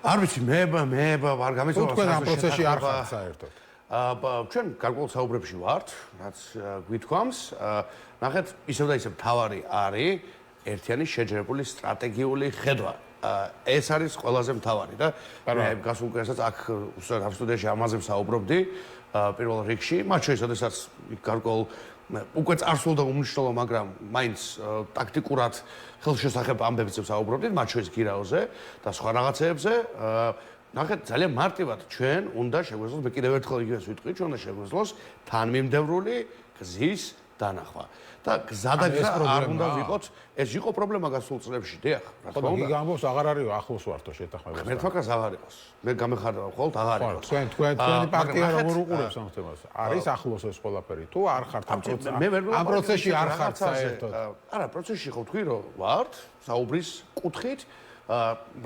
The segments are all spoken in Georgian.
არ ვიცი, მე ვარ გამიცდილებული. თქვენ ამ პროცესში არ ხართ საერთოდ. ჩვენ გარკვეულ საუბრებში ვართ, რაც გვითქვამს. ნახეთ, ისევ და ისევ თავარი არის ერთიანი შეჯერებული სტრატეგიული ხედვა. ეს არის ყველაზე მთავარი და მე გასულ კვირასაც აქ ამ სტუდიაში ამაზე ვსაუბრობდი პირველ რიგში, მათ შორის, როდესაც გარკვეულ უკვე წარსულდა უმნიშვნელო, მაგრამ მაინც ტაქტიკურად ხელშესახებ ამბებზე ვსაუბრობდით, მათ შორის გირაოზე და სხვა რაღაცეებზე. ნახეთ, ძალიან მარტივად ჩვენ უნდა შეგვეძლოს, მე კიდევ ერთხელ იგივეს ვიტყვი, ჩვენ უნდა შეგვეძლოს თანმიმდევრული გზის დანახვა. და გზადაგზა არ უნდა ვიყოთ, ეს იყო პრობლემა გასულ წლებში, დიახ, რა თქმა უნდა. იგი ამბობს, აღარ არის ახლოს ვართო შეთანხმებას. ღმერთმაგას აღარ იყოს. მე გამეხარდავ ხოლმე, აღარ იყოს. თქვენი პარტია როგორ უყურებს ამ თემას? არის ახლოს ეს ყველაფერი? თუ არ ხართ ამ პროცესში არ ხართ საერთოდ? არა, პროცესში ხო თქვი რომ ვართ, საუბრის კუთხით,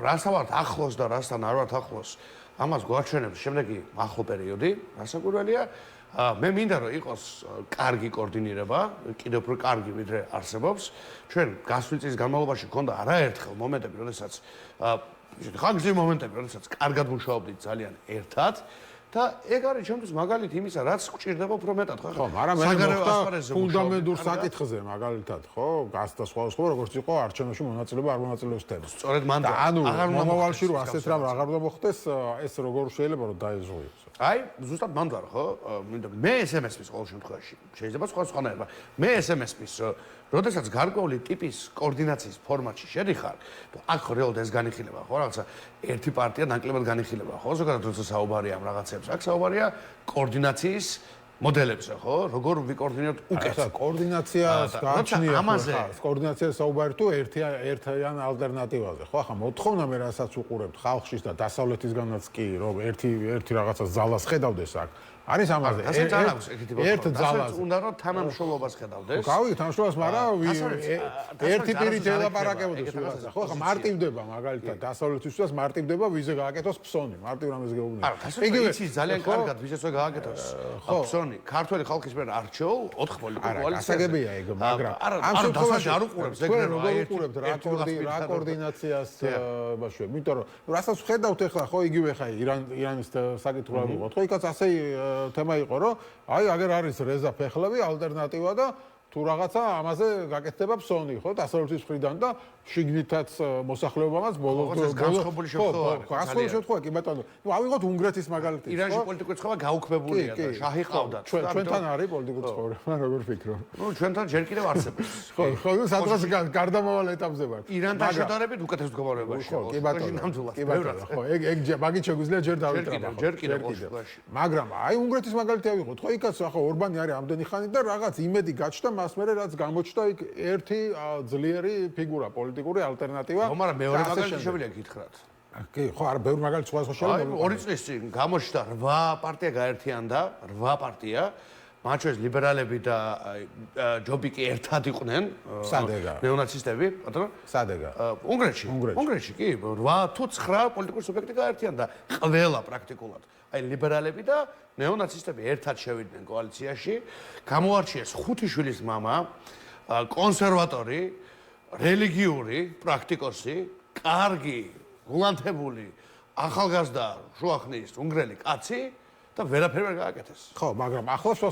რასთან ვართ ახლოს და რასთან არ ვართ ახლოს. ამას გვაჩვენებს შემდეგი ახლო პერიოდი, რასაკვირველია. მე მინდა რომ იყოს კარგი კოორდინირება, კიდევ უფრო კარგი ვიდრე არსებობს. ჩვენ გასული წლის განმავლობაში გქონდა არაერთხელ მომენტები, როდესაც ხანგრძლივი მომენტები, როდესაც კარგად მუშაობდით ძალიან ერთად და ეგ არის ჩემთვის მაგალითი იმისა, რაც გვჭირდება უფრო მეტად, ხო? ხო, მაგრამ მე მოხდა ფუნდამენტურ საკითხზე მაგალითად, ხო? გასდა სხვა როგორც იყო არჩევნებში მონაწილეობა არ მონაწილეობს თემა. სწორედ მან და ანუ მომავალში რომ ასეთ რამ აღარ უნდა მოხდეს, ეს როგორ შეიძლება რომ დაეზღუდოს? აი, ზუსტად მან ვარ, ხო? მე ესე მესმის ყოველ შემთხვევაში. შეიძლება სხვანაირად. მე ესე მესმის, როდესაც გარკვეული ტიპის კოორდინაციის ფორმატში შედიხარ, აქ ხო რეალურად ეს განიხილება, ხო? რაღაცა ერთი პარტია ნაკლებად განიხილება, ხო? ზოგადად როცა საუბარია ამ რაღაცებს, აქ საუბარია კოორდინაციის მოდელებზე, ხო? როგორ ვიკოორდინირებთ უკეთესად. კოორდინაციას გააჩნია ამაზე. კოორდინაციას საუბარი თუ ერთიან ალტერნატივაზე, ხო? ახლა მოთხოვნა მე რასაც უყურებთ ხალხშიც და დასავლეთისგანაც კი, რომ ერთი რაღაცა ძალას ხედავდეს აქ. არის ამაზე. ერთ ძალას უნდა რომ თანამშრომლობას ხედავდეს. გავიგე თანამშრომლობას, მაგრამ ერთი პირით ელაპარაკებოდეს რაღაცა. ხო, ახლა მარტივდება მაგალითად დასავლეთისთვისაც მარტივდება ვიზე გააკეთოს ფსონი. მარტივ რამეს გეუბნები. იგივე იცის ძალიან კარგად ვიზეც გააკეთოს ფსონი. ქართველი ხალხის მიერ არჩეულ 4 პოლიტიკურ კოალიციაზე. ასაგებია ეგ, მაგრამ ამ შემთხვევაში არ უყურებს ეგრე რა უყურებთ რა კოორდინაციას ბაშუე. იმიტომ რომ რასაც ხედავთ ახლა ხო იგივე ხა ირანის საკითხი რა ვიყოთ. ხო იქაც ასე თემა იყო რომ აი აგერ არის რეზა ფეხლები ალტერნატივა და თუ რაღაცა ამაზე გაკეთდება ფსონი ხო დასავლეთის მხრიდან და შიგნითაც მოსახლეობამაც ბოლოს განსხვავებული შემთხვევა არის. განსხვავებული შემთხვევა კი ბატონო. ნუ ავიღოთ უნგრეთის მაგალითი. ირანში პოლიტიკური ცხოვრება გაუქმებულია და შაჰი ყავდათ. ჩვენთან არის პოლიტიკური ცხოვრება, როგორ ფიქრობ? ნუ ჩვენთან ჯერ კიდევ არსებობს. ხო, სადღაც გარდამავალ ეტაპზე ვართ. ირანთან შედარებით უკეთეს მდგომარეობაში. ხო, კი ბატონო. კი ბატონო. ხო, ეგ მაგით შეგვიძლია ჯერ დავითრაბა. ჯერ კიდევ ყოველში. მაგრამ აი უნგრეთის მაგალითი ავიღოთ. ხო, იქაც ახლა ორბანი არის ამდენი ხანი და რაღაც იმედი გაჩნდა მას მერე რაც გამოჩნდა იქ ერთი ძლიერი ფიგურა პოლიტიკური ალტერნატივა. ხო, მაგრამ მეორე მაგალითი შეგვიძლია გითხრათ. კი, ხო, არა, ბევრი მაგალითი სხვა შეიძლება. აი, 2 წლის წინ გამოჩნდა 8 პარტია გაერთიანდა, 8 პარტია. მათ შორის ლიბერალები და ჯობიკი ერთად იყვნენ. სადეგა. ნეონაცისტები, ბატონო? სადეგა. უნგრეთში კი 8 თუ 9 პოლიტიკური სუბიექტი გაერთიანდა, ყველა პრაქტიკულად. აი, ლიბერალები და ნეონაცისტები ერთად შევიდნენ კოალიციაში. გამოარჩიეს ხუთიშვილის მამა, კონსერვატორი, რელიგიური პრაქტიკოსი, კარგი, გულანთებული, ახალგაზრდა შუახნის უნგრელი კაცი და ვერაფერი ვერ გააკეთეს. ხო, მაგრამ ახლა სხვა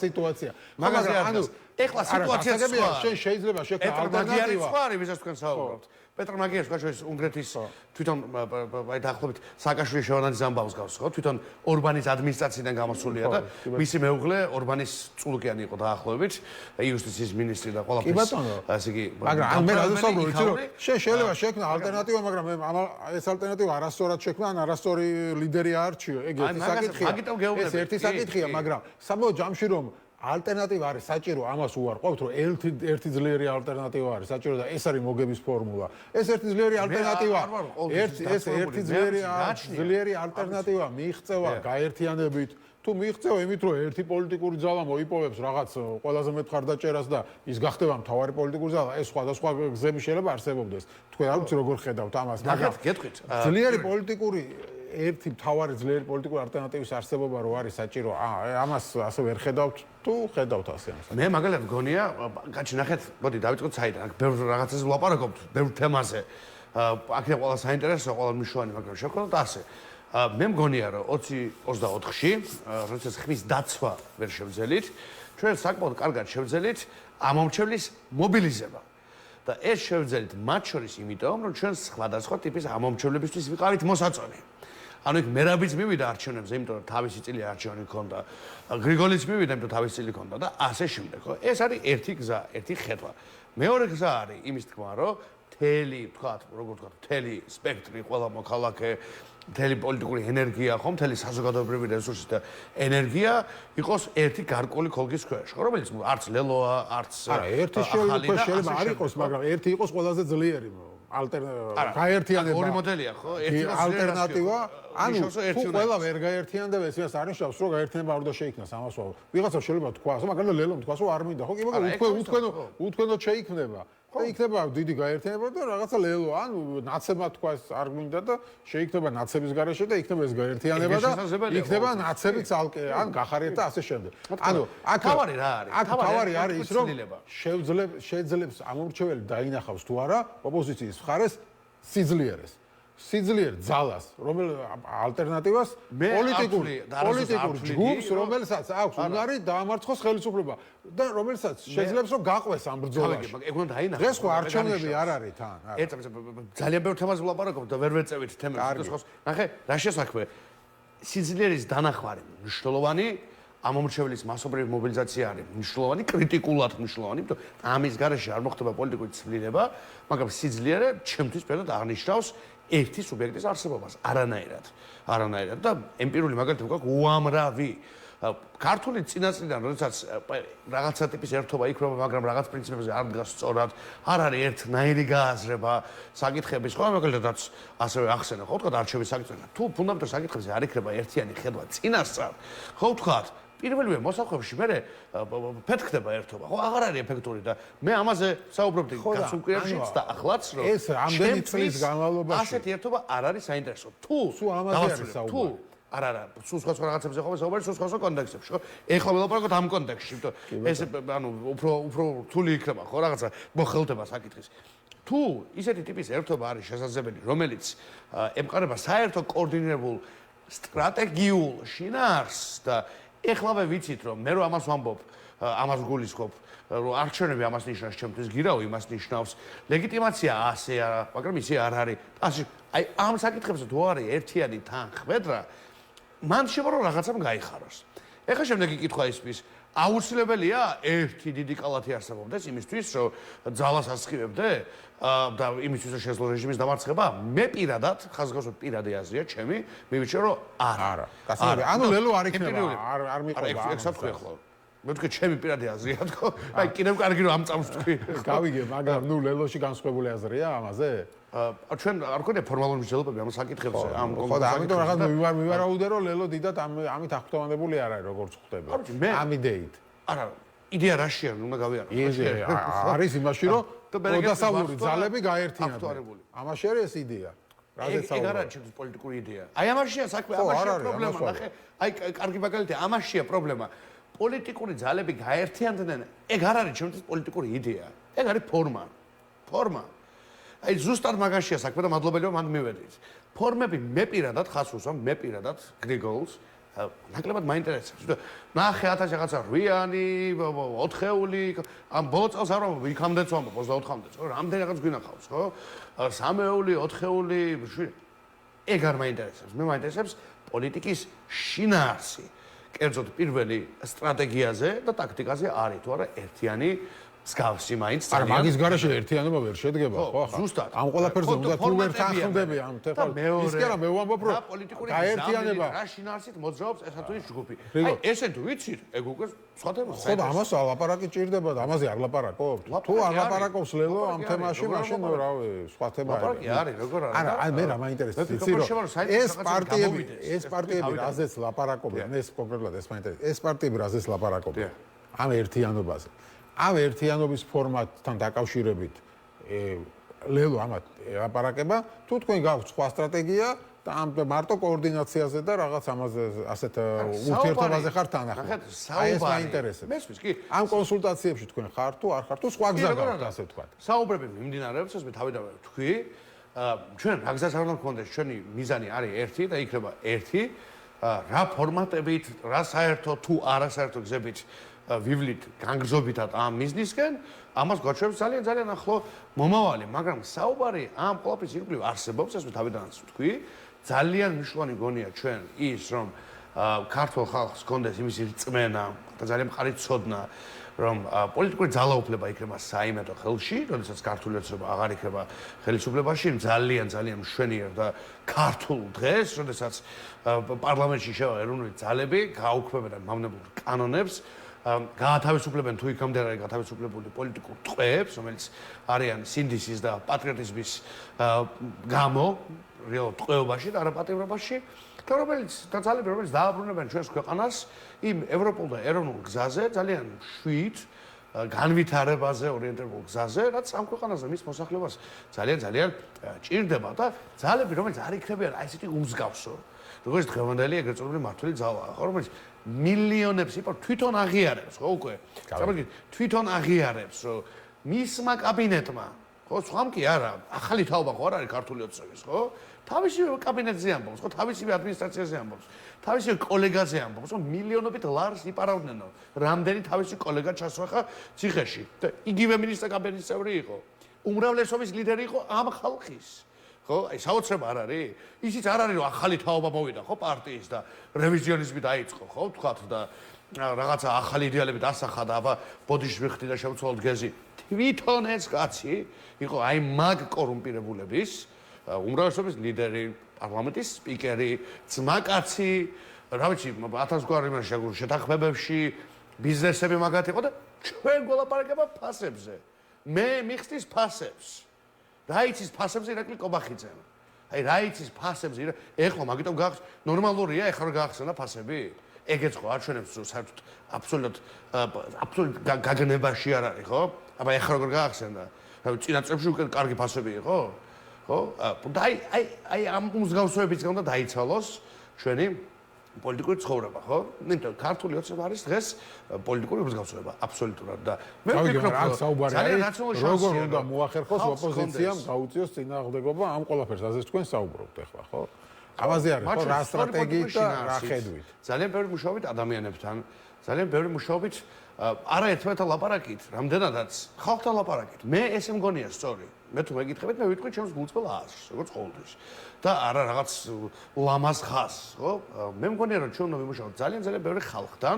სიტუაცია. მაგაზე ანუ ეხლა სიტუაცია სხვა. შენ შეიძლება შექმნა ალტერნატივა. სხვა არის, ვისაც თქვენ საუბრობთ. პეტრ მაგიას ხაშურის უნგრეთის თვითონ აი დაახლოებით სააკაშვილის შევანაძის ამბავს გავს, ხო? თვითონ ორბანის ადმინისტრაციიდან გამოსულია და მისი მეუღლე ორბანის წულუკიანი იყო დაახლოებით, იუსტიციის მინისტრი და ყველაფერს. ასე იგი, მაგრამ მე რაზეც ვსაუბრობ, იცი რომ შეიძლება შექმნა ალტერნატივა, მაგრამ ეს ალტერნატივა არასწორად შექმნა, ან არასწორი ლიდერი აარჩიო. ეგ ერთი საკითხია. ეს ერთი საკითხია, მაგრამ საბოლოო ჯამში რომ ალტერნატივა არის საჭირო, ამას უარყოფთ, რომ ერთი ძლიერი ალტერნატივა არის საჭირო და ეს არის მოგების ფორმულა. ეს ერთი ძლიერი ალტერნატივა, ერთი ძლიერი ალტერნატივა მიიღწევა გაერთიანებით, თუ მიიღწევა იმით, რომ ერთი პოლიტიკური ძალა მოიპოვებს რაღაც ყველაზე მეტ მხარდაჭერას და ის გახდება მთავარი პოლიტიკური ძალა, ეს სხვადასხვა გზები შეიძლება არსებობდეს. თქვენ არ ვიცი როგორ ხედავთ ამას, მაგრამ გეტყვით, ძლიერი პოლიტიკური ერთი მთავარი ძლიერი პოლიტიკური ალტერნატივის არსებობა რო არის საჭირო, ამას ასე ვერ ხედავთ თუ ხედავთ ასე ამას. მე მაგალითად მგონია, კაცი ნახეთ, მოდი დავიწყოთ საიდან, აქ ბევრ რაღაცას ვლაპარაკობთ, ბევრ თემაზე. აქ ყველა საინტერესო, ყველა მნიშვნელოვანი, მაგრამ შევქონოთ ასე. მე მგონია, რომ 2024-ში, როდესაც ხმის დაცვა ვერ შევძელით, ჩვენ საკმაოდ კარგად შევძელით ამომრჩევლის მობილიზება. და ეს შევძელით მათ შორის იმიტომ, რომ ჩვენ სხვადასხვა ტიპის ამომრჩევლებისთვის ვიყავით მოსაწონი. ანუ იქ მერაბიც მივიდა არჩევნებზე, იმიტომ რომ თავისი წილი არჩევანი ჰქონდა, გრიგოლიც მივიდა, იმიტომ თავისი წილი ჰქონდა და ასე შემდეგ, ხო? ეს არის ერთი გზა, ერთი ხედვა. მეორე გზა არის იმის თქმა, რომ მთელი, ვთქვათ, როგორ ვთქვათ, მთელი სპექტრი, ყველა მოქალაქე, მთელი პოლიტიკური ენერგია, ხო, მთელი საზოგადოებრივი რესურსი და ენერგია იყოს ერთი გარკვეული ქოლგის ქვეშ, ხო, რომელიც არც ლელოა, არც არა, ერთი შეიძლება არ იყოს, მაგრამ ერთი იყოს ყველაზე ძლიერი გაერთიანება. ორი მოდელია, ხო? ერთი ალტერნატივა, ანუ თუ ყველა ვერ გაერთიანდება, ეს იმას არნიშნავს, რომ გაერთიანება არ უნდა შეიქმნას ამას ვაო. ვიღაცა შეიძლება თქვას, მაგრამ ლელომ თქვას, რომ არ მინდა, ხო? კი, მაგრამ უთქვენოდ შეიქმნება. და იქნება დიდი გაერთიანება და რაღაცა ლელო, ანუ ნაცებმა თქვას არ მინდა და შეიქმნება ნაცების გარეშე და იქნება ეს გაერთიანება და იქნება ნაცები ცალკე, ან გახარიეთ და ასე შემდეგ. ანუ აქ თავარი რა არის? აქ თავარი არის ის, რომ შეძლებს ამორჩეველი დაინახავს თუ არა ოპოზიციის მხარეს სიძლიერეს. სიძლიერ ძალას, რომელ ალტერნატივას პოლიტიკურ ჯგუფს, რომელსაც აქვს უნარი დაამარცხოს ხელისუფლება და რომელსაც შეძლებს რომ გაყვეს ამ ბრძოლაში. ეგ უნდა დაინახოს. დღეს ხო არჩევნები არ არის თან. ძალიან ბევრ თემას ვლაპარაკობ და ვერ ვეწევით თემებს. ნახე, რა შესაქმე სიძლიერის დანახვარი მნიშვნელოვანი, ამომრჩევლის მასობრივი მობილიზაცია არის მნიშვნელოვანი, კრიტიკულად მნიშვნელოვანი, იმიტომ ამის გარეშე არ მოხდება პოლიტიკური ცვლილება, მაგრამ სიძლიერე ჩემთვის პირადად აღნიშნავს ერთი სუბიექტის არსებობას არანაირად და ემპირიული მაგალითი გვაქვს უამრავი ქართული წინასწრიდან როდესაც რაღაცა ტიპის ერთობა იქნება მაგრამ რაღაც პრინციპებზე არ დგას სწორად არ არის ერთნაირი გააზრება საკითხების ხო მაგალითად ასევე ახსენე ხო თქვა არჩევის საკითხი თუ ფუნდამენტურ საკითხებზე არ იქნება ერთიანი ხედვა წინასწარ ხო თქვა პირველივე მოსახვევში მე ფეთქდება ერთობა ხო აღარ არის ეფექტური და მე ამაზე საუბრობდი გასულკვირებშიც და ახლაც რომ ეს ამდენი წლის განმავლობაში ასეთი ერთობა არ არის საინტერესო თუ ამაზე არის საუბარი არა სულ სხვა რაღაცებზე ხომ საუბარი სულ სხვა კონტექსტებში ხო ეხლა ველაპარაკოთ ამ კონტექსტში იმიტომ ეს ანუ უფრო რთული იქნება ხო რაღაცა მოხელდება საკითხის თუ ისეთი ტიპის ერთობა არის შესაძლებელი რომელიც ემყარება საერთო კოორდინირებულ სტრატეგიულ შინაარსს და ეხლავე ვიცით რომ მე რო ამას ვამბობ ამას გულისხმობ რომ არჩევნები ამას ნიშნავს ჩემთვის გირავ იმას ნიშნავს ლეგიტიმაცია ასე არა მაგრამ ისე არ არის ასე აი ამ საკითხებზე თუ არის ერთიანი თანხმედრა მან შეიძლება რომ რაღაცამ გაიხაროს ეხლა შემდეგი კითხვა ისმის აუცილებელია ერთი დიდი კალათი არსებობდეს იმისთვის რომ ძალას ასხივებდე და იმისთვის რომ შეძლო რეჟიმის დამარცხება მე პირადად ხაზგასმულ პირადი აზრია ჩემი მივიჩნევ რომ არა ანუ ლელო არ იქნება არ მიყვება ეგ საქმე ხო მე თქვი ჩემი პირადი აზრია თქო აი კიდევ კარგი რომ ამ წამს თქვი გავიგე მაგრამ ნუ ლელოში განსხვავებული აზრია ამაზე ჩვენ არ გქონია ფორმალური მსჯელობები ამ საკითხებზე ამ ხო და ამიტომ რაღაც მივარაუდე რომ ლელო დიდად ამით აღფრთოვანებული არ არის როგორც ხვდება ამ იდეით არა იდეა რაშია უნდა გავიარო არის იმაში რომ დასავლური ძალები გაერთიანდნენ ამაში არის ეს იდეა რაზეც ეგ არა ჩემთვის პოლიტიკური იდეა აი ამაშია საქმე ამაშია პრობლემა ნახე აი კარგი მაგალითია ამაშია პრობლემა პოლიტიკური ძალები გაერთიანდნენ ეგ არ არის ჩემთვის პოლიტიკური იდეა ეგ არის ფორმა აი ზუსტად მაგაშია საქმე და მადლობელი რომ მან მივედით ფორმები მე პირადად ხას უსვამ მე პირადად გრიგოლს ნაკლებად მაინტერესებს ნახე 1000 რაღაცა 8-იანი 4-ეული ამ ბოლო წელს არ ვამბობ იქამდეც ვამბობ 24-მდეც ხო რამდენი რაღაც გვინახავს ხო 3-ეული 4-ეული ეგ არ მაინტერესებს მე მაინტერესებს პოლიტიკის შინაარსი კერძოდ პირველი სტრატეგიაზე და ტაქტიკაზე არის თუ არა ერთიანი მსგავსი მაინც არა მაგის გარეშე ერთიანობა ვერ შედგება ხო ახლა ზუსტად ამ ყველაფერზე უნდა თუ ვერ თანხმდები ამ თეფალ ის კი არა მე ვამბობ რომ გაერთიანება რა შინაარსით მოძრაობს ესა თუ ის ჯგუფი აი ესე თუ ვიცით ეგ უკვე სხვა თემაა ხო და ამას ლაპარაკი ჭირდება და ამაზე არ ლაპარაკობთ თუ არ ლაპარაკობს ლელო ამ თემაში მაშინ რავი სხვა თემაა ლაპარაკი არის როგორ არის არა აი მე რა მაინტერესებს იცი რომ ეს პარტიები რაზეც ლაპარაკობენ ეს კონკრეტულად ეს მაინტერესებს ეს პარტიები რაზეც ლაპარაკობენ ამ ერთიანობაზე ამ ერთიანობის ფორმატთან დაკავშირებით ლელო ამათ ლაპარაკება თუ თქვენ გაქვთ სხვა სტრატეგია და ამ მარტო კოორდინაციაზე და რაღაც ამაზე ასეთ ურთიერთობაზე ხართ თანახმად აი ეს მაინტერესებს მესმის კი ამ კონსულტაციებში თქვენ ხართ თუ არ ხართ თუ სხვა გზა გაქვთ ასე ვთქვათ საუბრები მიმდინარეობს ეს მე თავიდანვე ვთქვი ჩვენ რა გზას არ უნდა გქონდეს, ჩვენი მიზანი არის ერთი და იქნება ერთი, რა ფორმატებით, რა საერთო თუ არასაერთო გზებით ვივლით განგრძობითად ამ მიზნისკენ, ამას გვაჩვენებს ძალიან ახლო მომავალი, მაგრამ საუბარი ამ ყველაფრის ირგვლივ არსებობს, ეს თავიდანაც ვთქვი, ძალიან მნიშვნელოვანი გონია ჩვენ ის, რომ ქართულ ხალხს გქონდეს იმისი რწმენა და ძალიან მყარი ცოდნა, რომ პოლიტიკური ძალაუფლება იქნება საიმედო ხელში, როდესაც ქართული ოცნება აღარ იქნება ხელისუფლებაში, ძალიან მშვენიერ და ქართულ დღეს, როდესაც პარლამენტში შევა ეროვნული ძალები, გააუქმებენ მავნებელ კანონებს, გაათავისუფლებენ თუ იქამდე არის გათავისუფლებული პოლიტიკურ ტყვეებს, რომელიც არიან სინდისის და პატრიოტიზმის გამო რეალურ ტყვეობაში და არაპატიმრობაში, და რომელიც დააბრუნებენ ჩვენს ქვეყანას იმ ევროპულ და ეროვნულ გზაზე, ძალიან შვიდ განვითარებაზე ორიენტირებულ გზაზე, რაც ამ ქვეყანაზე მის მოსახლეობას ძალიან ჭირდება და ძალები, რომელიც არ იქნებიან აი ესეთი უმსგავსო, როგორც დღევანდელი ეგრეთ წოდებული მართული ძალაა, ხო, რომელიც მილიონებს თვითონ აღიარებს, ხო, უკვე. წარმოიდგინეთ, თვითონ აღიარებს, რომ მისმა კაბინეტმა, ხო, სხვამ კი არა, ახალი თაობა ხო არ არის ქართული ოცნების, ხო? თავისივე კაბინეტზე ამბობს, ხო, თავისივე ადმინისტრაციაზე ამბობს, თავისივე კოლეგაზე ამბობს, რომ მილიონობით ლარს იპარავდნენ, რამდენი თავისი კოლეგა ჩასვახა ციხეში. და იგივე მინისტრთა კაბინეტის წევრი იყო. უმრავლესობის ლიდერი იყო ამ ხალხის. ხო, აი საოცრება არ არის? ისიც არ არის, რომ ახალი თაობა მოვიდა, ხო, პარტიის და რევიზიონიზმი დაიწყო, ხო, თქვათ და რაღაცა ახალი იდეალები დასახა და აბა ბოდიში ვიხდი და შევცვალოთ გეზი. თვითონ ეს კაცი იყო აი მაგ კორუმპირებულების უმრავლესობის ლიდერი, პარლამენტის სპიკერი, ძმაკაცი, რა ვიცი, 1000 გვარი შეთანხმებებში, ბიზნესები მაგათ იყო და ჩვენ გველაპარაკება ფასებზე. მე მიხსნის ფასებს. რა იცის ფასებზე ირაკლი კობახიძე. აი რა იცის ფასებზე, ეხლა მაგიტომ ნორმალურია ეხლა რა გაახსენა ფასები? ეგეც ხო აჩვენებს რომ საერთოდ აბსოლუტ გაგნებაში არ არის, ხო? აბა ეხლა როგორ გაახსენდა? რა ვიცი, წინა წლებში უკვე კარგი ფასები იყო? ხო? და აი ამ მსგავსებებიც უნდა დაიცალოს ჩვენი პოლიტიკური ცხოვრება, ხო? იმიტომ ქართული ოცნება არის დღეს პოლიტიკური მსგავსება აბსოლუტურად და მე ვფიქრობ, რომ როგორ უნდა მოახერხოს ოპოზიციამ გაუწიოს წინააღმდეგობა ამ ყველაფერს, ასე თქვენ საუბრობთ ახლა, ხო? ამაზე არის ხო რა სტრატეგიით და რა ხედვით? ძალიან ბევრი მუშაობით ადამიანებთან, ძალიან ბევრი მუშაობით არა ერთმანეთთან ლაპარაკით, რამდენადაც ხალხთან ლაპარაკით. მე ესე მგონია სწორი. მე თუ მეკითხებით, მე ვიტყვი ჩემს გულწრფელ აზრს, როგორც ყოველთვის. და არა რაღაც ლამაზ ხაზს, ხო? მე მგონია რომ ჩვენ უნდა ვიმუშაოთ ძალიან ბევრი ხალხთან,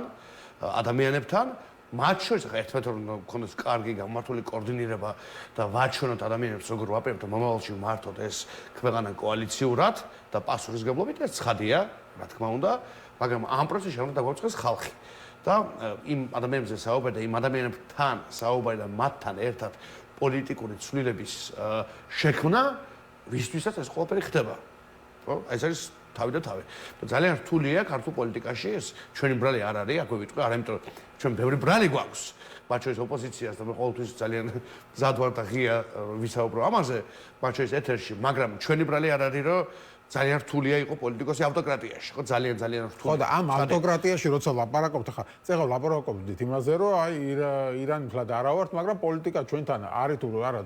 ადამიანებთან, მათ შორის ერთმანეთთან უნდა გქონდეს კარგი გამართული კოორდინირება და ვაჩვენოთ ადამიანებს როგორ ვაპირებთ მომავალში მართოთ ეს ქვეყანა კოალიციურად და პასუხისმგებლობით ეს ცხადია, რა თქმა უნდა, მაგრამ ამ პროცესში უნდა დაგვაწყდეს ხალხი. და იმ ადამიანებზე საუბარი და იმ ადამიანებთან საუბარი და მათთან ერთად პოლიტიკური ცვლილების შექმნა, ვისთვისაც ეს ყველაფერი ხდება. ხო? ეს არის თავი და თავი. და ძალიან რთულია ქართულ პოლიტიკაში ეს ჩვენი ბრალი არ არის, აქვე ვიტყვი, არა იმიტომ რომ ჩვენ ბევრი ბრალი გვაქვს, მათ შორის ოპოზიციას და მე ყოველთვის ძალიან მზად ვარ და ღია ვისაუბრო ამაზე, მათ შორის ეთერში, მაგრამ ჩვენი ბრალი არ არის, რომ ძალიან რთულია იყო პოლიტიკოსი ავტოკრატიაში, ხო, ძალიან რთულია. ხო და ამ ავტოკრატიაში როცა ლაპარაკობთ, ხა, წეგავ ლაპარაკობდით იმაზე, რომ აი ირანი ფლად არა ვართ, მაგრამ პოლიტიკა ჩვენთან არის თუ არა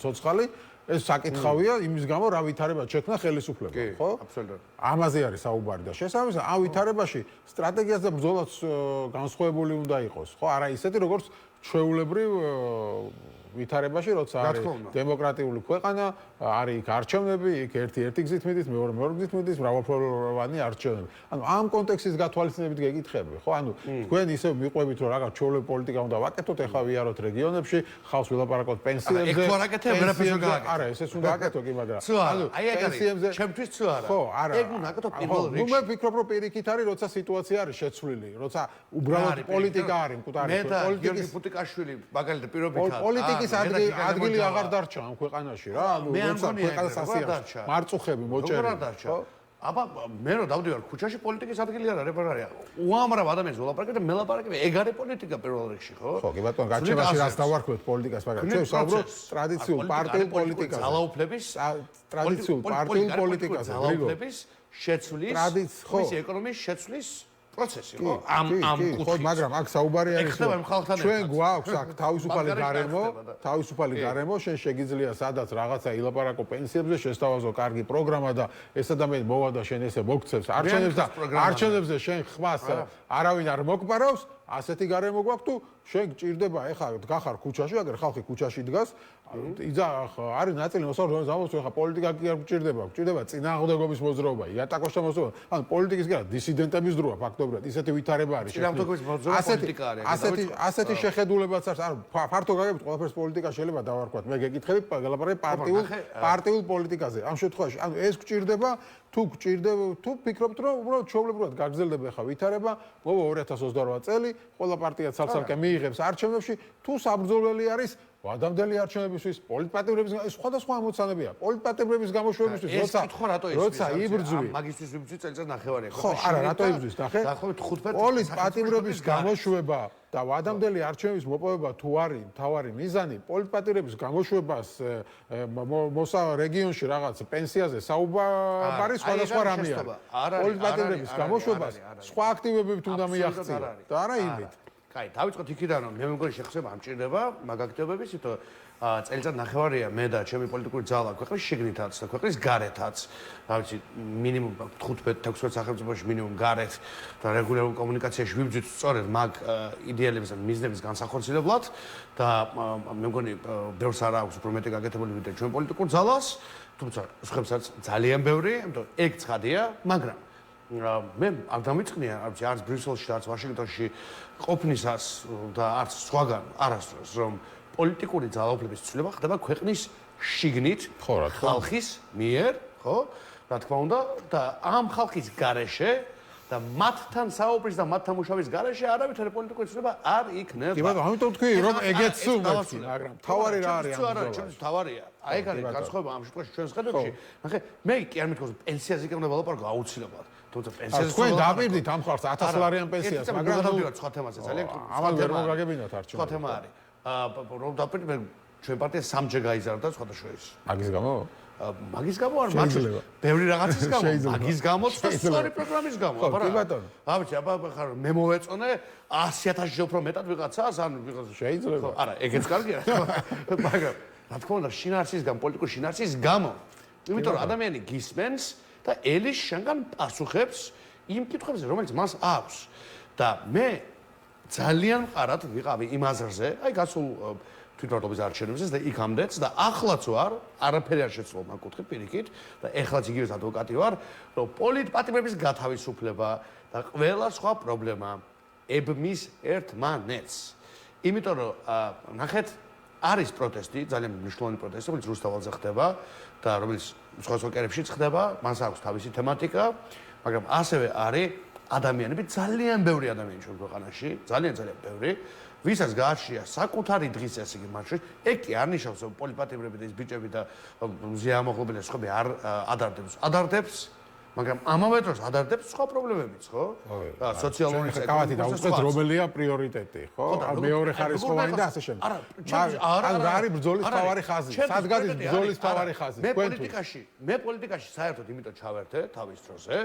ცოცხალი, ეს საკითხავია იმის გამო, რა ვითარება შექმნა ხელისუფლება, ხო? აბსოლუტურად. ამაზე არის საუბარი და შესაბამისად, ამ ვითარებაში სტრატეგიაც და ბრძოლაც განსხვავებული უნდა იყოს, ხო? არა ისეთი, როგორც ჩვეულებრივ ვითარებაში, როცა არის დემოკრატიული ქვეყანა, არის იქ არჩევნები, იქ ერთი გზით მიდის, მეორე გზით მიდის, მრავალფეროვანი არჩევნები. ანუ ამ კონტექსტის გათვალისწინებით გეკითხები, ხო? ანუ თქვენ ისევ მიყვებით, რომ რაღაც ჩვეულებრივი პოლიტიკა უნდა ვაკეთოთ, ეხლა ვიაროთ რეგიონებში, ხალხს ვილაპარაკოთ პენსიებზე. ეგ თუ არ აკეთებ, ვერაფერს არ გააკეთებ. არა, ესეც უნდა აკეთო კი, მაგრამ ანუ აი ეგ არის, ჩემთვის თუ არა. ხო, არა. ეგ უნდა აკეთო პირველ რიგში. მე ვფიქრობ, რომ პირიქით არის, როცა სიტუაცია არის შეცვლილი, როცა უბრალოდ პოლიტიკა არის მკვდარი, პოლიტიკის ფუტიკაშვილი მაგალითად პირობითად პოლიტიკის ადგილი აღარ დარჩა ამ ქვეყანაში რა, ანუ როცა ქვეყანას ასიარს მარწუხები მოჭერენ. აბა მე რო დავდივარ ქუჩაში პოლიტიკის ადგილი არ არის, რა. უამრავ ადამიანს ველაპარაკებ და მელაპარაკებ, ეგ არის პოლიტიკა პირველ რიგში, ხო? ხო, კი ბატონო, გაჩვენაში რას დავარქვეთ პოლიტიკას, მაგრამ ჩვენ ვსაუბრობთ ტრადიციულ პარტიულ პოლიტიკაზე. ძალაუფლების ტრადიციულ პარტიულ პოლიტიკაზე, ძალაუფლების შეცვლის, მისი ეკონომიკის შეცვლის პროცესი, ხო? ამ კუთხით. მაგრამ აქ საუბარი არის, ჩვენ გვაქვს აქ თავისუფალი გარემო, შენ შეგიძლია სადაც რაღაცა ილაპარაკო პენსიებზე, შესთავაზო კარგი პროგრამა და ეს ადამიანი მოვა და შენ ესე მოგცემს არჩევნებზე შენ ხმას არავინ არ მოგპარავს, ასეთი გარემო გვაქვს თუ შენ გჭირდება ეხლა გახარ ქუჩაში, აგერ ხალხი ქუჩაში დგას, არის ნაწილი მოსაუბრებელი ზამოს ეხლა პოლიტიკა კი არ გჭირდება წინააღმდეგობის მოძრაობა, იატაკოსთან მოძრაობა, ანუ პოლიტიკის გრა დისიდენტების დროა ფაქტობრივად, ისეთი ვითარება არის. წინააღმდეგობის მოძრაობა პოლიტიკა არის. ასეთი შეხედულებაც არის, ანუ ფართო გაგებით ყველაფერს პოლიტიკა შეიძლება დავარქვათ. მე გეკითხები გელაპარაკე პარტიულ პოლიტიკაზე. ამ შემთხვევაში, ანუ ეს გჭირდება თუ ფიქრობთ რომ უბრალოდ ჩვეულებრივად გაგრძელდება ხა ვითარება, მოვა 2028 წელი, ყველა პარტია ცალ-ცალკე მიიღებს არჩევნებში, თუ საბრძოლველი არის ვადამდელი არჩევნებისთვის, პოლიტპატიმრების სხვადასხვა ამოცანებია. პოლიტპატიმრების გამოშვებისთვის, როცა იბრძვი. მაგისტრის ვიბრძვი წელიწად ნახევარია. ხო, არა, რატო იბრძვის, ნახე? პოლიტპატიმრების გამოშვება და ვადამდელი არჩევნების მოპოვება თუ არის მთავარი მიზანი, პოლიტპატიმრების გამოშვებას მოსა რეგიონში რაღაც პენსიაზე საუბარი სხვადასხვა რამეა. პოლიტპატიმრების გამოშვებას სხვა აქტივობებით უნდა მიაღწია და არა იმით. კაი, დავიწყოთ იქიდან, რომ მე მგონი შეხსება ამჭირდება მაგ აქტივობების, იმიტომ წელიწად ნახევარია მე და ჩემი პოლიტიკური ძალა ქვეყნის შიგნითაც და ქვეყნის გარეთაც, რა ვიცი, მინიმუმ 15-16 სახელმწიფოში მინიმუმ გარეთ და რეგულარულ კომუნიკაციაში ვიბრძვით სწორედ მაგ იდეალების და მიზნების განსახორციელებლად და მე მგონი ბევრს არა აქვს უფრო მეტი გაკეთებული ვიდრე ჩვენ პოლიტიკურ ძალას, თუმცა სხვებსაც ძალიან ბევრი, ამიტომ ეგ ცხადია, მაგრამ მე არ დამიწყნია, არც ბრიუსელში, არც ვაშინგტონში ყოფნისას და არც სხვაგან არასდროს, რომ პოლიტიკური ძალაუფლების ცვლილება ხდება ქვეყნის შიგნით, ხალხის მიერ, ხო? რა თქმა უნდა, და ამ ხალხის გარეშე და მათთან საუბრის და მათთან მუშაობის გარეშე არავითარი პოლიტიკური ცვლილება არ იქნება. კი ბატონო, ამიტომ თქვი, რომ ეგეც სულ, მაგრამ თავარი რა არის? ჩემთვის თავარია. აი ეგ არის განსხვავება ამ შემთხვევაში ჩვენს ხედვებში. ნახე, მე კი არ მithქოს პენსიაზე კი უნდა ვალაპარაკო აუცილებლად. თუმცა პენსიაზე თქვენ დაპირდით ამ ხალხს 1000 ლარიან პენსიას, მაგრამ გადავდივართ სხვა თემაზე, ძალიან ამან ვერ მოგაგებინათ არჩევნები. სხვა თემა არის. რომ დაპირდით, მე ჩვენ პარტია სამჯერ გაიზარდა სხვადასხვაის. მაგის გამო? მაგის გამო არ მაჩვენებს. ბევრი რაღაცის გამო, მაგის გამო, სწორი პროგრამის გამო, აბა. კი ბატონო. აბა ხარ მე მოვეწონე 100.000-ში უფრო მეტად ვიღაცას, ან ვიღაც შეიძლება. არა, ეგეც კარგია, მაგრამ რა თქმა უნდა, შინაარსის გამო, პოლიტიკური შინაარსის გამო. იმიტომ რომ ადამიანი გისმენს და ელის შენგან პასუხებს იმ კითხვებზე, რომელიც მას აქვს. და მე ძალიან მყარად ვიყავი იმ აზრზე, აი გასულ თვითმმართველობის არჩევნებზე და იქამდეც და ახლაც ვარ, არაფერი არ შეცვალა მაგ კუთხით პირიქით და ეხლაც იგივე ადვოკატი ვარ, რომ პოლიტპატიმრების გათავისუფლება და ყველა სხვა პრობლემა ებმის ერთმანეთს. იმიტომ რომ ნახეთ, არის პროტესტი, ძალიან მნიშვნელოვანი პროტესტი, რომელიც რუსთაველზე ხდება და რომელიც სხვადასხვა კერებშიც ხდება, მას აქვს თავისი თემატიკა, მაგრამ ასევე არის ადამიანები, ძალიან ბევრი ადამიანი ჩვენ ქვეყანაში, ძალიან ბევრი, ვისაც გააჩნია საკუთარი დღის ესე იგი მათ შორის, ეგ კი არ ნიშნავს, რომ პოლიტპატიმრები და ის ბიჭები და ზეამოღლებელი სხვები არ ადარდებს, მაგრამ ამავე დროს ადარდებს სხვა პრობლემებიც, ხო? და სოციალური კავათი დაუწყეთ, რომელია პრიორიტეტი, ხო? მეორე ხარისხოვანი და ასე შემდეგ. არა, რა არის ბრძოლის თავარი ხაზი? სად გადის ბრძოლის თავარი ხაზი? მე პოლიტიკაში საერთოდ იმიტომ ჩავერთე თავის დროზე,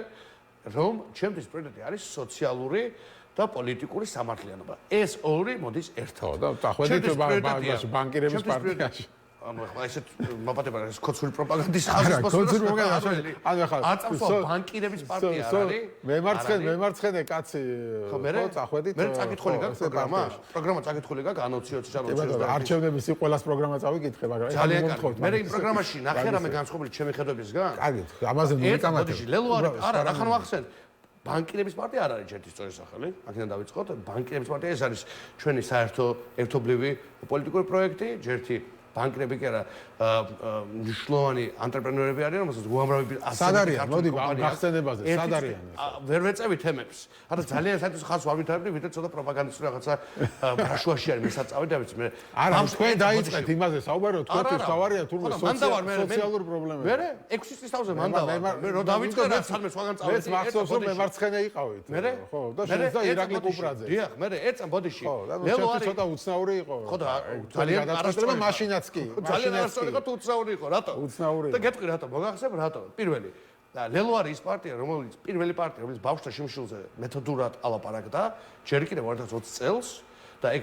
რომ ჩემთვის პრიორიტეტი არის სოციალური და პოლიტიკური სამართლიანობა. ეს ორი მოდის ერთად. ხო, და წახვედით ბანკირების პარტიაში. ახლა ესეთ მოპატება ეს კოცური პროპაგანდის ხაზის კოცური პროპაგანდა. ანუ ახლა აწამსვა ბანკირების პარტია არის. მემარცხენე კაცი ხო წახვედით. მე წაკითხული გაქვს პროგრამა წაკითხული გაქვს ანონციოც ანონციოც. არჩევნების ყველას პროგრამა წავიკითხე, მაგრამ ძალიან კარგი. მე იმ პროგრამაში ნახე რამე განსხვავებული ჩემი ხედვებისგან. კარგი, ამაზე მოვიკამათებ. ლელო არა, რახან ვახსენ. ბანკირების პარტია არ არის ერთი სწორი სახელი. აქედან დავიწყოთ. ბანკირების პარტია ეს არის ჩვენი საერთო ერთობლივი პოლიტიკური პროექტი, ჯერთი ბანკირები კი არა მნიშვნელოვანი ანტრეპრენორები არიან, რომელსაც უამრავი სად არიან? მოდი გახსენებაზე, სად არიან? ვერ ვეწევი თემებს. არა ძალიან საერთოდ ხალხს ვავითარებდი, ვიდრე ცოტა პროპაგანდისტური რაღაცა ბრაშუაში არის მესაწავი და ვიცი მე. არა, თქვენ დაიწყეთ იმაზე საუბარი, რომ თქვენთვის თავარია თურმე სოციალური პრობლემები. მე 6 წლის თავზე მანდავარ. მე რო დავიწყე რა სამე სხვაგან წავედი. მეც მახსოვს რომ მემარცხენე იყავით. ხო, და შენ და ირაკლი კუპრაძე. დიახ, მე ეწამ ბოდიში. ლელო არის ცოტა უცნაური იყო. ხო და ძალიან არასწორი მაშინაც კი. ძალიან არასწორი იყო თუ უცნაური იყო, რატო? უცნაური. და გეტყვი რატო? მოგახსენებ რატო? პირველი ლელო არის ის პარტია, რომელიც პირველი პარტია, რომელიც ბავშვთა შიმშილზე მეთოდურად ალაპარაკდა, ჯერ კიდევ 2020 წელს და ეგ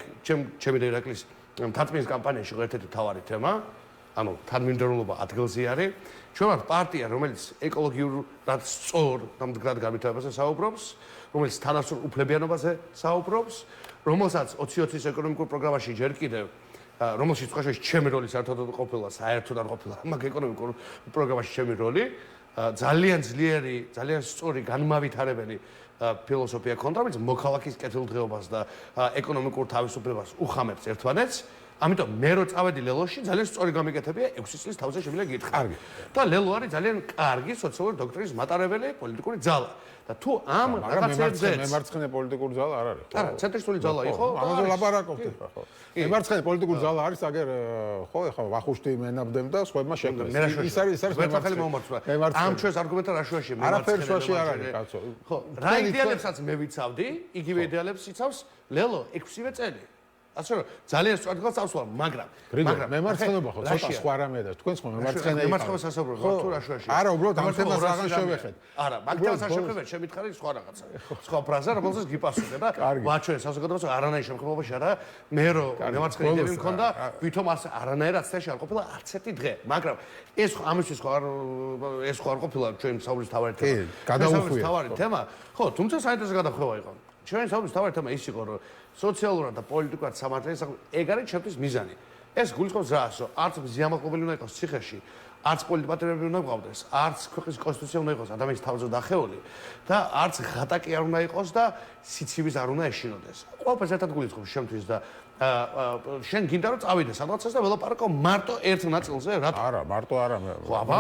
ჩემი და ირაკლის მთაწმინდის კამპანიაში ერთ-ერთი მთავარი თემა, ანუ თანმიმდევრულობა ადგილზე არის. ჩვენ ვართ პარტია, რომელიც ეკოლოგიურად სწორ და მდგრად განვითარებაზე საუბრობს, რომელიც თანასწორ უფლებიანობაზე საუბრობს, რომელსაც 2020-ის ეკონომიკურ პროგრამაში ჯერ კიდევ რომელშიც წყაშეში ჩემი როლი საერთოდ ყოფილა, საერთოდ არ ყოფილა მაგ ეკონომიკურ პროგრამაში ჩემი როლი. ძალიან ძლიერი, ძალიან სწორი განმავითარებელი ფილოსოფია ქონდა, რომელიც მოქალაქის კეთილდღეობას და ეკონომიკურ თავისუფლებას უხამებს ერთმანეთს. ამიტომ მე რო წავედი ლელოში, ძალიან სწორი გამიკეთებია 6 წლის თავზე შემიძლია გითხრა. კარგი. და ლელო არის ძალიან კარგი სოციალური დოქტრინის მატარებელი პოლიტიკური ძალა. და თუ ამ რაღაცებზე მემარცხენე პოლიტიკური ძალა არ არის, ხო? არა, ცენტრისტული ძალა იყო. ამაზე ლაპარაკობთ ახლა, ხო? მემარცხენე პოლიტიკური ძალა არის, აგერ ხო, ახლა ვახუშტი მენაბდემ და სხვებმა შექმნეს. ის არის მემარცხენე მომართვა. ამ ჩვენს არგუმენტად რა შუაში არაფერ შუაში არ არის, კაცო. ხო, რა იდეალებსაც მე ვიცავდი, იგივე იდეალებს იცავს ლელო 6-ვე წელი. ასე რომ ძალიან სწორად გასავსვალ, მაგრამ მემარცხენეობა ხო ცოტა სხვა რამეა და თქვენს ხო მემარცხენე მემარცხენეობას ასაუბრობ თუ რა შუაში. არა, უბრალოდ ამ თემას აღარ შევეხეთ. არა, მაგ თემას არ შევეხეთ, შემითხარი სხვა რაღაცა. სხვა ფრაზა, რომელსაც გიპასუხე და ვაჩვენე საზოგადოებას არანაირ შემთხვევაში არა, მე რო მემარცხენე იდეები მქონდა, ვითომ ასე არანაირად წეში არ ყოფილა არც ერთი დღე, მაგრამ ეს ხო ამისთვის ხო ეს ხო არ ყოფილა ჩვენ საუბრის თავარი თემა. გადაუხვია. თავარი თემა, ხო, თუმცა საინტერესო გადახვევა იყო. ჩვენ საუბრის თავარი თემა ის იყო, რომ სოციალურად და პოლიტიკურად სამართლის ეგ არის ჩემთვის მიზანი. ეს გულისხმობს რას, რომ არც ზიამაყობელი უნდა იყოს ციხეში, არც პოლიტპატრიოტები უნდა გვყავდეს, არც ქვეყნის კონსტიტუცია უნდა იყოს ადამიანის თავზე დახეული და არც ღატაკი არ უნდა იყოს და სიცივის არ უნდა ეშინოდეს. ყველაფერს ერთად გულისხმობს შემთვის და შენ გინდა რომ წავიდე სადღაცას და ველაპარაკო მარტო ერთ ნაწილზე, რატო? არა, მარტო არა. ხო, აბა,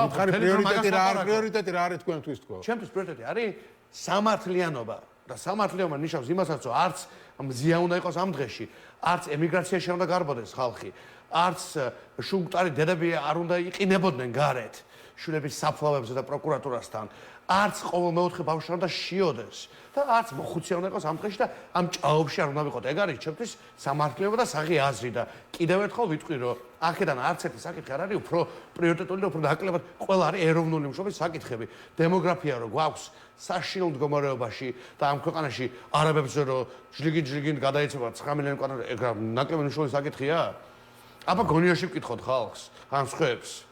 პრიორიტეტი რა არის თქვენთვის თქო? ჩემთვის პრიორიტეტი არის სამართლიანობა. და სამართლიანობა ნიშნავს იმასაც, რომ არც მზია უნდა იყოს ამ დღეში, არც ემიგრაციაში უნდა გარბოდეს ხალხი, არც შუგტარი დედები არ უნდა იყინებოდნენ გარეთ შვილების საფლავებზე და პროკურატურასთან, არც ყოველ მეოთხე ბავშვი არ უნდა შიოდეს და არც მოხუცია უნდა იყოს ამ დღეში და ამ ჭაობში არ უნდა ვიყოთ. ეგ არის ჩემთვის სამართლიანობა და საღი აზრი და კიდევ ერთხელ ვიტყვი, რომ აქედან არც ერთი საკითხი არ არის უფრო პრიორიტეტული და უფრო ნაკლებად ყველა არის ეროვნული მშობის საკითხები. დემოგრაფია რო გვაქვს საშინელ მდგომარეობაში და ამ ქვეყანაში არაბებს რო ჯლიგინ გადაეცემა 9 მილიონი კვადრატი, ეგ ნაკლები მშობის საკითხია? აბა გონიაში ვკითხოთ ხალხს, ან სხვებს.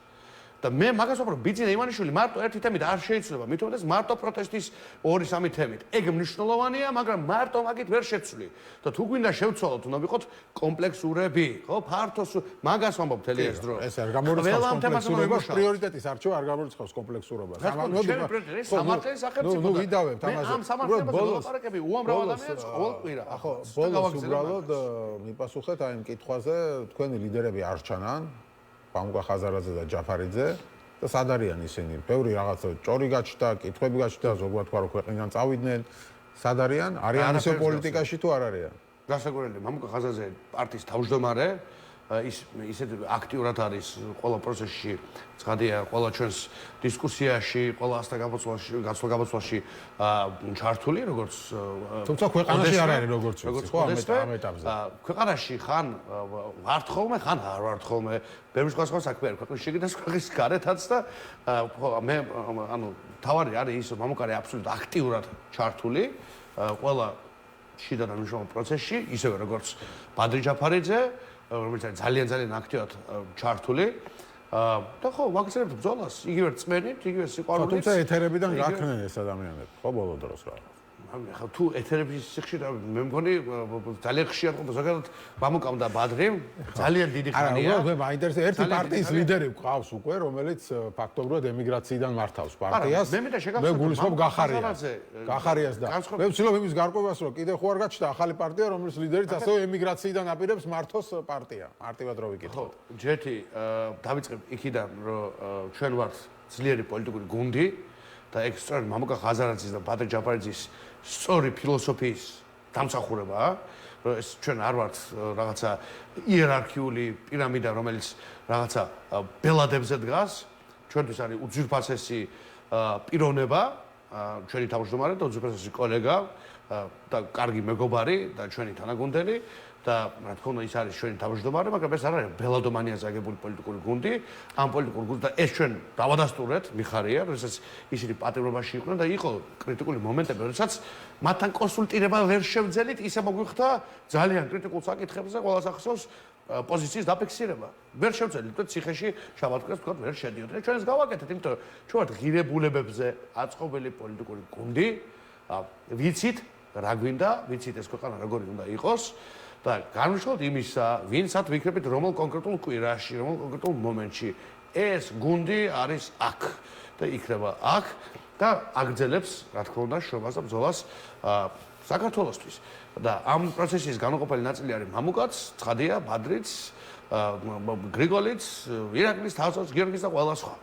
და მე მაგას ვაფრო ბიძინა ივანიშვილი მარტო ერთი თემით არ შეიცვლება, მით უმეტეს მარტო პროტესტის 2-3 თემით. ეგ მნიშვნელოვანია, მაგრამ მარტო მაგით ვერ შეცვლი. და თუ გვინდა შევცვალოთ, უნდა ვიყოთ კომპლექსურები, ხო? ფართოს მაგას ვამბობ მთელი ეს დრო. ეს არ გამორიცხავს კომპლექსურობას, პრიორიტეტის არჩევა არ გამორიცხავს კომპლექსურობას. სამართლის სახელმწიფო. ნუ ვიდავებთ ამაზე. ამ სამართლებაზე ლაპარაკები უამრავ ადამიანს ყოველკვირა. ხო, ბოლოს უბრალოდ მიპასუხეთ აი ამ კითხვაზე, თქვენი ლიდერები არ ჩანან. პამუკა ხაზარაძე და ჯაფარიძე და სად არიან ისინი? ბევრი რაღაცა ჭორი გაჩნდა, კითხვები გაჩნდა, ზოგადად თქვა რომ ქვეყნიდან წავიდნენ. სად არიან? არიან ისე პოლიტიკაში თუ არ არიან? გასაგებია, მამუკა ხაზარაძე პარტიის თავმჯდომარე, ისეთ აქტიურად არის ყველა პროცესში, ცხადია, ყველა ჩვენს დისკუსიაში, ყველა გაცვლა-გამოცვლაში ჩართული, როგორც თუმცა ქვეყანაში არ არის როგორც ხო ამ ეტაპზე. ქვეყანაში ხან ვართ ხოლმე, ხან არ ვართ ხოლმე, ბევრი სხვა საქმე არის ქვეყნის შიგნით და ქვეყნის გარეთაც და მე ანუ თავარი არის ის, რომ მამუკა არის აბსოლუტურად აქტიურად ჩართული ყველა შიდა და მნიშვნელოვან პროცესში, ისევე როგორც ბადრი ჯაფარიძე, რომელიც არის ძალიან აქტიურად ჩართული. და ხო, ვაგრძელებთ ბრძოლას, იგივე რწმენით, იგივე სიყვარულით. თუმცა ეთერებიდან გაქრნენ ეს ადამიანები, ხო ბოლო დროს რა. ახლა თუ ეთერების სიხში მე მგონი ძალიან ხშირად ყოფილი ზოგადად ვამუკამ და ბადრიმ ძალიან დიდი ხანია. არა, მე მაინტერესებს ერთი პარტიის ლიდერი გვყავს უკვე, რომელიც ფაქტობრივად ემიგრაციიდან მართავს პარტიას. მე გულისხმობ გახარიას და მე ვცდილობ იმის გარკვევას, რომ კიდე ხო არ გაჩნდა ახალი პარტია, რომლის ლიდერიც ასევე ემიგრაციიდან აპირებს მართოს პარტია. მარტივად რო ვიკითხოთ. ჯეთი დავიწყებ იქიდან, რომ ჩვენ ვართ ძლიერი პოლიტიკური გუნდი და ეგ სწორედ მამუკა ხაზარაძის და ბადრი ჯაფარიძის სწორი ფილოსოფიის დამსახურებაა, რომ ეს ჩვენ არ ვართ რაღაცა იერარქიული პირამიდა, რომელიც რაღაცა ბელადებზე დგას, ჩვენთვის არის უძვირფასესი პიროვნება, ჩვენი თავმჯდომარე და უძვირფასესი კოლეგა და კარგი მეგობარი და ჩვენი თანაგუნდელი და რა თქმა უნდა ის არის ჩვენი თავმჯდომარე, მაგრამ ეს არ არის ბელადომანიაზე აგებული პოლიტიკური გუნდი. ამ პოლიტიკურ გუნდს და ეს ჩვენ დავადასტურეთ, მიხარია, როდესაც ისინი პატიმრობაში იყვნენ და იყო კრიტიკული მომენტები, როდესაც მათთან კონსულტირება ვერ შევძელით, ისე მოგვიხდა ძალიან კრიტიკულ საკითხებზე ყველა სახსოვს პოზიციის დაფიქსირება. ვერ შევძელით, თქო ციხეში შაბათკრეს თქო ვერ შედიოდნენ. ჩვენ ეს გავაკეთეთ, იმიტომ რომ ჩვენ ვართ ღირებულებებზე აწყობილი პოლიტიკური გუნდი. ვიცით რა გვინდა, ვიცით ეს ქვეყანა როგორი უნდა იყოს და განვიხილოთ იმისა, ვინცად ვიქნებით რომელ კონკრეტულ კვირაში, რომელ კონკრეტულ მომენტში ეს გუნდი არის აქ და იქნება აქ და აგრძელებს, რა თქმა უნდა, შრომას და ბრძოლას საქართველოსთვის. და ამ პროცესის განუყოფელი ნაწილი არის მამუკაც, ცხადია, ბადრიც, გრიგოლიც, ირაკლის თავსაც, გიორგის და ყველა სხვა.